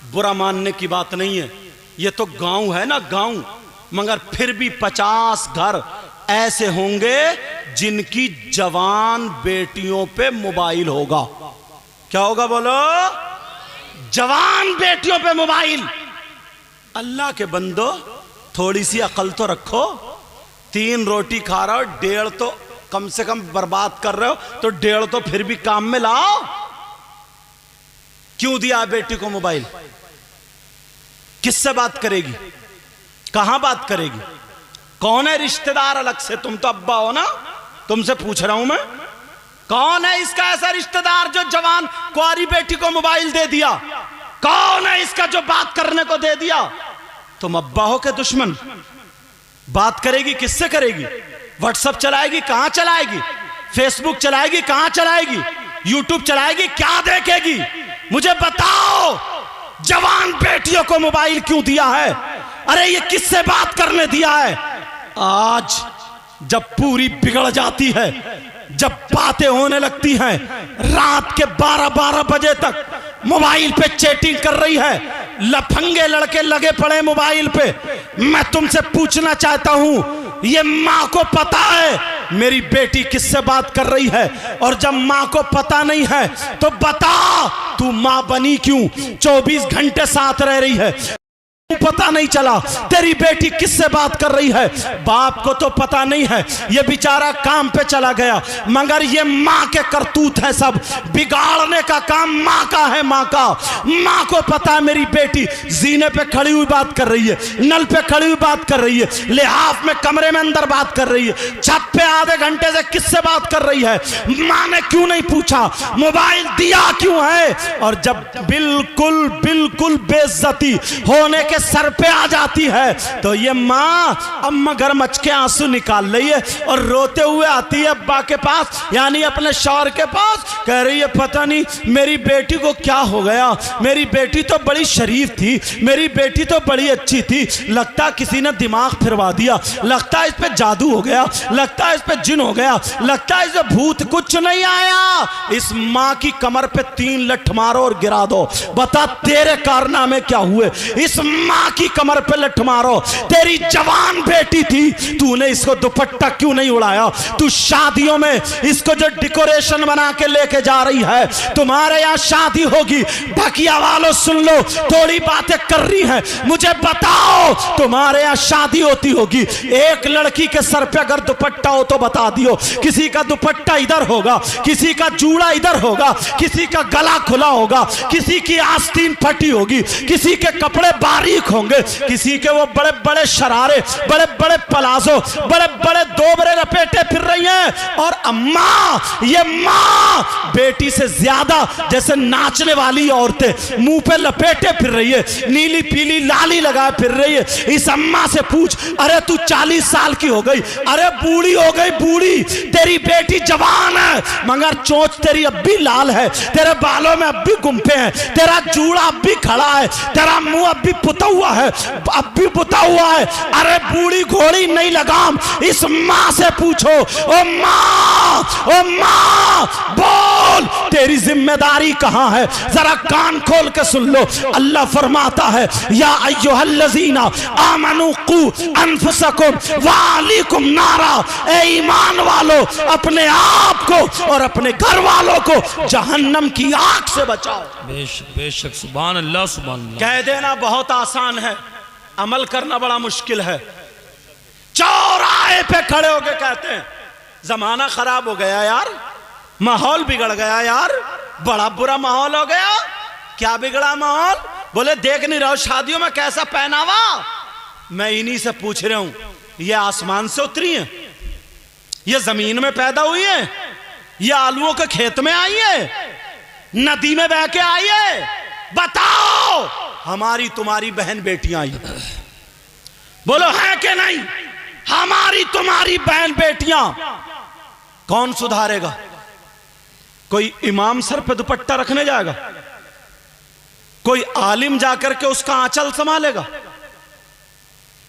बुरा मानने की बात नहीं है, ये तो गांव है ना गांव, मगर फिर भी 50 घर ऐसे होंगे जिनकी जवान बेटियों पे मोबाइल होगा। क्या होगा बोलो? जवान बेटियों पे मोबाइल। अल्लाह के बंदो, थोड़ी सी अकल तो रखो। 3 रोटी खा रहे हो, 1.5 तो कम से कम बर्बाद कर रहे हो, तो 1.5 तो फिर भी काम में लाओ। क्यों दिया बेटी को मोबाइल? किससे बात करेगी? कहां बात करेगी? कौन है रिश्तेदार अलग से? तुम तो अब्बा हो ना, तुमसे पूछ रहा हूं मैं, कौन है इसका ऐसा रिश्तेदार जो जवान कुंवारी बेटी को मोबाइल दे दिया? कौन है इसका जो बात करने को दे दिया? तुम अब्बा हो के दुश्मन। बात करेगी किससे करेगी? व्हाट्सएप चलाएगी, कहां चलाएगी? फेसबुक चलाएगी, कहां चलाएगी? यूट्यूब चलाएगी, क्या देखेगी? मुझे बताओ, जवान बेटियों को मोबाइल क्यों दिया है? अरे ये किससे बात करने दिया है? आज जब पूरी बिगड़ जाती है, जब बातें होने लगती हैं, रात के 12-12 बजे तक मोबाइल पे चैटिंग कर रही है, लफंगे लड़के लगे पड़े मोबाइल पे। मैं तुमसे पूछना चाहता हूं, ये मां को पता है मेरी बेटी किससे बात कर रही है? और जब मां को पता नहीं है तो बता, तू मां बनी क्यों? 24 घंटे साथ रह रही है, पता नहीं चला तेरी बेटी किससे बात कर रही है? बाप को तो पता नहीं है, ये बेचारा काम पे चला गया, मगर ये माँ के करतूत है सब। बिगाड़ने का काम माँ का है, माँ का। माँ को पता है मेरी बेटी जीने पे खड़ी हुई बात कर रही है, नल पे खड़ी हुई बात कर रही है, लिहाफ में कमरे में अंदर बात कर रही है, छत पे आधे घंटे से किससे बात कर रही है? माँ ने क्यों नहीं पूछा? मोबाइल दिया क्यों है? और जब बिल्कुल बिल्कुल बेइज्जती होने के सर पे आ जाती है तो ये माँ अब मगरमच्छ के आंसू निकाल रही है और रोते हुए आती है अब्बा के पास, यानी अपने शौहर के पास। कह रही है पता नहीं मेरी बेटी को क्या हो गया, मेरी बेटी तो बड़ी शरीफ थी, मेरी बेटी तो बड़ी अच्छी थी, लगता किसी ने दिमाग फिरवा दिया, लगता है इस पे जादू हो गया, लगता है इस पे जिन हो गया, लगता है इस पे भूत। कुछ नहीं आया। इस माँ की कमर पे 3 लठ मारो और गिरा दो। बता तेरे कारनामे क्या हुए? इस माँ की कमर पे लठ मारो। तेरी जवान बेटी थी, तूने इसको दुपट्टा क्यों नहीं उड़ाया? तू शादियों में इसको जो डेकोरेशन बना के लेके जा रही है, तुम्हारे यहाँ शादी होगी, ढकिया वालों सुन लो, थोड़ी बातें कर रही है, मुझे बताओ तुम्हारे यहाँ शादी होती होगी, एक लड़की के सर पे अगर दुपट्टा हो तो बता दियो, किसी का दुपट्टा इधर होगा, किसी का जूड़ा इधर होगा, किसी का गला खुला होगा, किसी की आस्तीन फटी होगी, किसी के कपड़े बारीक होंगे, किसी के वो बड़े बड़े शरारे, बड़े बड़े पलाजो, बड़े बड़े दोबरे लपेटे फिर रही हैं। और अम्मा, ये माँ बेटी से ज्यादा जैसे नाचने वाली औरतें मुंह पे लपेटे फिर रही है, नीली पीली लाली लगाए फिर रही है। इस अम्मा से पूछ, अरे तू 40 साल की हो गई, अरे बूढ़ी हो गई बूढ़ी, तेरी बेटी जवान है मगर चोंच तेरी अब भी लाल है, तेरे बालों में अब भी गुम्फे हैं, तेरा जूड़ा अब भी खड़ा है, तेरा मुंह अब भी पुता हुआ है, अब भी पुता हुआ है। अरे बूढ़ी घोड़ी नहीं लगाम, इस माँ से पूछो। ओ माँ बोल, तेरी जिम्मेदारी कहाँ है? जरा कान खोल के सुन लो। अल्लाह फरमाता है, या अय्युहल्लज़ीना आमनू कू अनफुसकुम व अहलीकुम नारा, ए ईमान वालों अपने आप को और अपने घर वालों को जहन्नम की आग से बचाओ। बेशक सुभान अल्लाह सुभान अल्लाह। कह देना बहुत आसान है, अमल करना बड़ा मुश्किल है। चौराहे पे खड़े होके कहते हैं जमाना खराब हो गया यार, माहौल बिगड़ गया यार, बड़ा बुरा माहौल हो गया। क्या बिगड़ा माहौल? बोले देख नहीं रहो शादियों में कैसा पहनावा। मैं इन्हीं से पूछ रहा हूं, ये आसमान से उतरी है, ये जमीन में पैदा हुई है, ये आलूओं के खेत में आई है, नदी में बह के आई है? बताओ, हमारी तुम्हारी बहन बेटियां आई, बोलो है कि नहीं? हमारी तुम्हारी बहन बेटियां। कौन सुधारेगा? कोई इमाम सर पे दुपट्टा रखने जाएगा? कोई आलिम जाकर के उसका आंचल संभालेगा?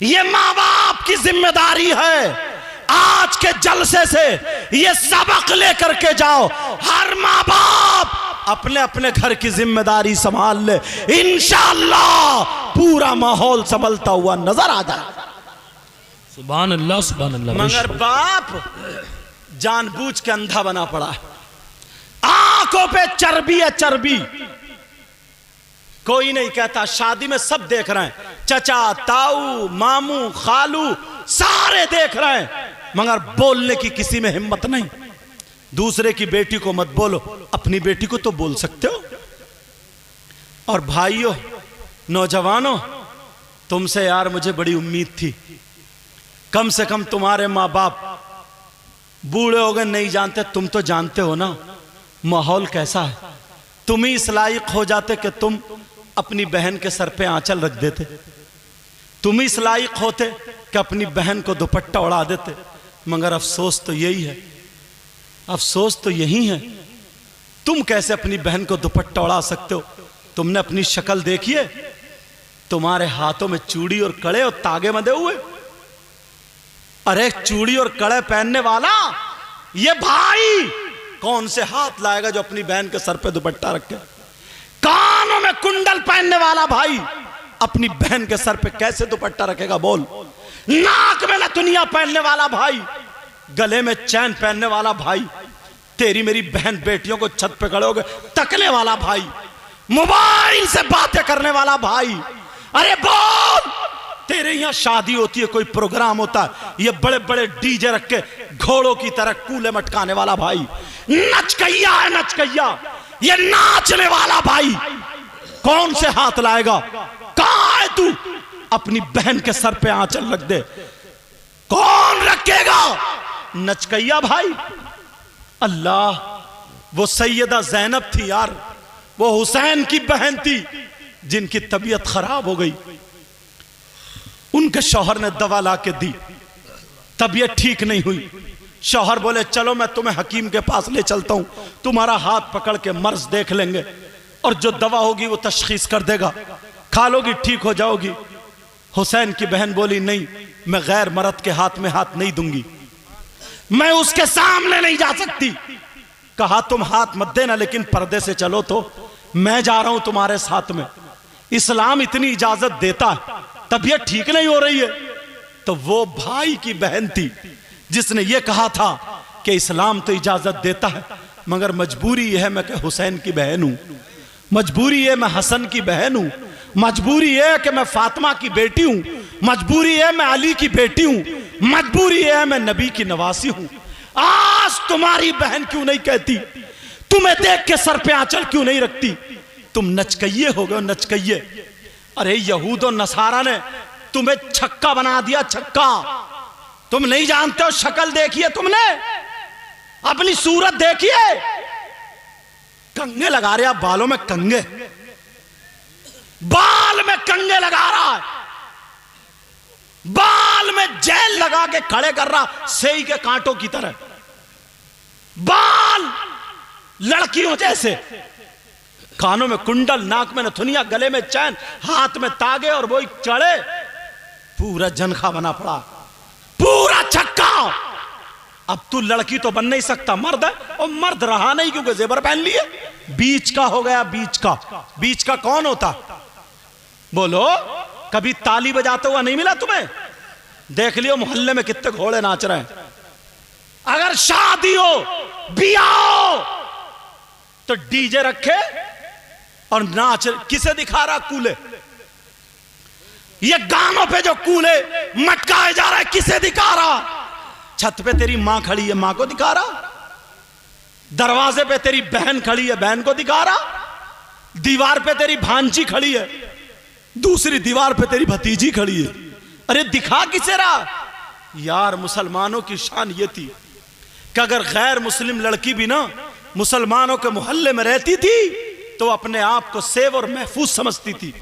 ये माँ बाप की जिम्मेदारी है। आज के जलसे से ये सबक लेकर के जाओ, हर माँ बाप अपने अपने घर की जिम्मेदारी संभाल ले, इंशाअल्लाह पूरा माहौल संभलता हुआ नजर आ जाए। सुभान अल्लाह सुभान अल्लाह। मगर बाप जानबूझ के अंधा बना पड़ा है, आंखों पे चर्बी है चर्बी। कोई नहीं कहता, शादी में सब देख रहे हैं, चचा ताऊ मामू खालू सारे देख रहे हैं, मगर बोलने की किसी में हिम्मत नहीं। दूसरे की बेटी को मत बोलो, अपनी बेटी को तो बोल सकते हो। और भाइयों नौजवानों, तुमसे यार मुझे बड़ी उम्मीद थी, कम से कम तुम्हारे माँ बाप बूढ़े हो गए नहीं जानते, तुम तो जानते हो ना माहौल कैसा है। तुम ही इस लायक हो जाते कि तुम अपनी बहन के सर पे आंचल रख देते, तुम ही इस लायक होते कि अपनी बहन को दुपट्टा उड़ा देते। मगर अफसोस तो यही है, अफसोस तो यही है, तुम कैसे अपनी बहन को दुपट्टा उड़ा सकते हो। तुमने अपनी शक्ल देखी है, तुम्हारे हाथों में चूड़ी और कड़े और तागे बंधे हुए। अरे चूड़ी और कड़े पहनने वाला ये भाई कौन से हाथ लाएगा जो अपनी बहन के सर पे दुपट्टा रखे। कानों में कुंडल पहनने वाला भाई अपनी बहन के सर पे कैसे दुपट्टा रखेगा बोल। नाक में नथुनिया पहनने वाला भाई, गले में चैन पहनने वाला भाई, तेरी मेरी बहन बेटियों को छत पे खड़े होकर तकने वाला भाई, मोबाइल से बातें करने वाला भाई। अरे बोल, तेरे यहां शादी होती है, कोई प्रोग्राम होता है, ये बड़े बड़े डीजे रख के घोड़ों की तरह कूले मटकाने वाला भाई, नचकैया है नचकैया, ये नाचने वाला भाई कौन से हाथ लाएगा। कहां है तू, अपनी बहन के सर पे आंचल रख दे, कौन रखेगा नचकैया भाई। अल्लाह, वो सैयदा ज़ैनब थी यार, वो हुसैन की बहन थी जिनकी तबीयत खराब हो गई, उनके शौहर ने दवा ला के दी, तबीयत ठीक नहीं हुई। शौहर बोले चलो मैं तुम्हें हकीम के पास ले चलता हूं, तुम्हारा हाथ पकड़ के मर्ज देख लेंगे और जो दवा होगी वो तशखीस कर देगा, खा लोगी ठीक हो जाओगी। हुसैन की बहन बोली नहीं, मैं गैर मर्द के हाथ में हाथ नहीं दूंगी, मैं उसके सामने नहीं जा सकती। कहा तुम हाथ मत देना लेकिन पर्दे से चलो, तो मैं जा रहा हूं तुम्हारे साथ में। इस्लाम इतनी इजाजत देता है, तबीयत ठीक नहीं हो रही है, तो वो भाई की बहन थी जिसने ये कहा था कि इस्लाम तो इजाजत देता है मगर मजबूरी यह है मैं कि हुसैन की बहन हूं, मजबूरी है मैं हसन की बहन हूं, मजबूरी है कि मैं फातिमा की बेटी हूं, मजबूरी है मैं अली की बेटी हूं, मजबूरी है मैं नबी की नवासी हूं। आज तुम्हारी बहन क्यों नहीं कहती, तुम्हें देख के सर पे आंचल क्यों नहीं रखती, तुम नचकइये हो गए नचकइये। अरे यहूद और नसारा ने तुम्हें छक्का बना दिया, छक्का। तुम नहीं जानते हो, शक्ल देखिए तुमने, अपनी सूरत देखिए, कंगे लगा रहे आप बालों में, कंगे बाल में कंगे लगा रहा है, बाल में जेल लगा के खड़े कर रहा सेई के कांटों की तरह, बाल लड़कियों जैसे, कानों में कुंडल, नाक में नथुनिया, गले में चैन, हाथ में तागे और वो चढ़े, पूरा जनखा बना पड़ा, पूरा छक्का। अब तू लड़की तो बन नहीं सकता, मर्द है, और मर्द रहा नहीं क्योंकि जेवर पहन लिए, बीच का हो गया, बीच का। बीच का कौन होता बोलो, कभी ताली बजाते हुआ नहीं मिला तुम्हें? देख लियो मोहल्ले में कितने घोड़े नाच रहे हैं। अगर शादी हो, बियाह हो, तो डीजे रखे और नाच, किसे दिखा रहा कूले, ये गानों पे जो कूले मटकाए जा रहा है किसे दिखा रहा? छत पे तेरी मां खड़ी है, मां को दिखा रहा, दरवाजे पे तेरी बहन खड़ी है, बहन को दिखा रहा, दीवार पे तेरी भांजी खड़ी है, दूसरी दीवार पे तेरी भतीजी खड़ी है। अरे दिखा किसे रहा? यार मुसलमानों की शान ये थी कि अगर गैर मुस्लिम लड़की भी ना मुसलमानों के मोहल्ले में रहती थी तो अपने आप को सेव और महफूज समझती थी,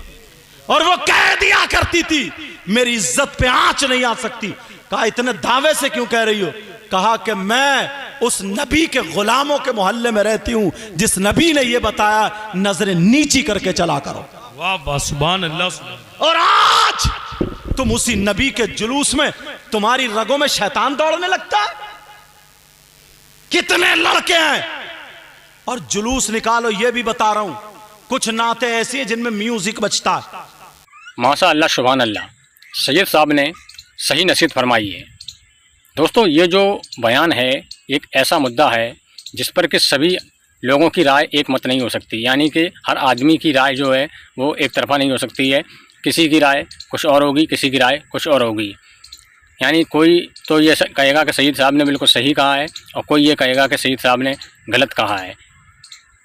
और वो कह दिया करती थी मेरी इज्जत पे आंच नहीं आ सकती। कहा इतने दावे से क्यों कह रही हो? कहा कि मैं उस नबी के गुलामों के मोहल्ले में रहती हूं जिस नबी ने यह बताया नजरें नीची करके चला करो। वाह वाह, सुभान अल्लाह। और आज तुम उसी नबी के जुलूस में, तुम्हारी रगों में शैतान दौड़ने लगता है। कितने लड़के हैं और जुलूस निकालो, ये भी बता रहा हूं। कुछ नाते ऐसी हैं जिनमें म्यूजिक बजता है। माशा अल्लाह सुभान अल्लाह, सैयद साहब ने सही नसीहत फरमाई है। दोस्तों, ये जो बयान है एक ऐसा मुद्दा है जिस पर कि सभी लोगों की राय एक मत नहीं हो सकती, यानी कि हर आदमी की राय जो है वो एक तरफा नहीं हो सकती है। किसी की राय कुछ और होगी, किसी की राय कुछ और होगी। यानी कोई तो ये कहेगा कि सैयद साहब ने बिल्कुल सही कहा है और कोई ये कहेगा कि सैयद साहब ने गलत कहा है।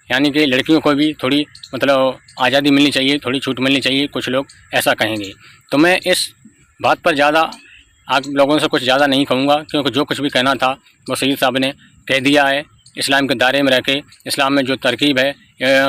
यानी कि लड़कियों को भी थोड़ी मतलब आज़ादी मिलनी चाहिए, थोड़ी छूट मिलनी चाहिए, कुछ लोग ऐसा कहेंगे। तो मैं इस बात पर ज़्यादा आप लोगों से कुछ ज़्यादा नहीं कहूँगा, क्योंकि जो कुछ भी कहना था वो सैयद साहब ने कह दिया है। इस्लाम के दायरे में रह के इस्लाम में जो तरकीब है,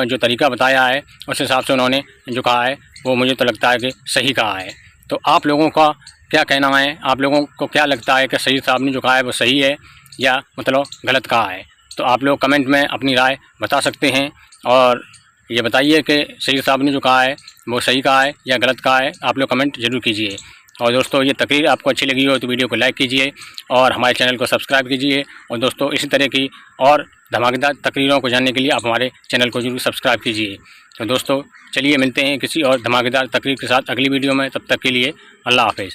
जो तरीका बताया है, उस हिसाब से उन्होंने जो कहा है वो मुझे तो लगता है कि सही कहा है। तो आप लोगों का क्या कहना है? आप लोगों को क्या लगता है कि सैयद साहब ने जो कहा है वो सही है या मतलब गलत कहा है? तो आप लोग कमेंट में अपनी राय बता सकते हैं और ये बताइए कि सैयद साहब ने जो कहा है वो सही कहा है या गलत कहा है। आप लोग कमेंट ज़रूर कीजिए। और दोस्तों, ये तकरीर आपको अच्छी लगी हो तो वीडियो को लाइक कीजिए और हमारे चैनल को सब्सक्राइब कीजिए। और दोस्तों, इसी तरह की और धमाकेदार तकरीरों को जानने के लिए आप हमारे चैनल को जरूर सब्सक्राइब कीजिए। तो दोस्तों, चलिए मिलते हैं किसी और धमाकेदार तकरीर के साथ अगली वीडियो में। तब तक के लिए अल्लाह हाफ़िज़।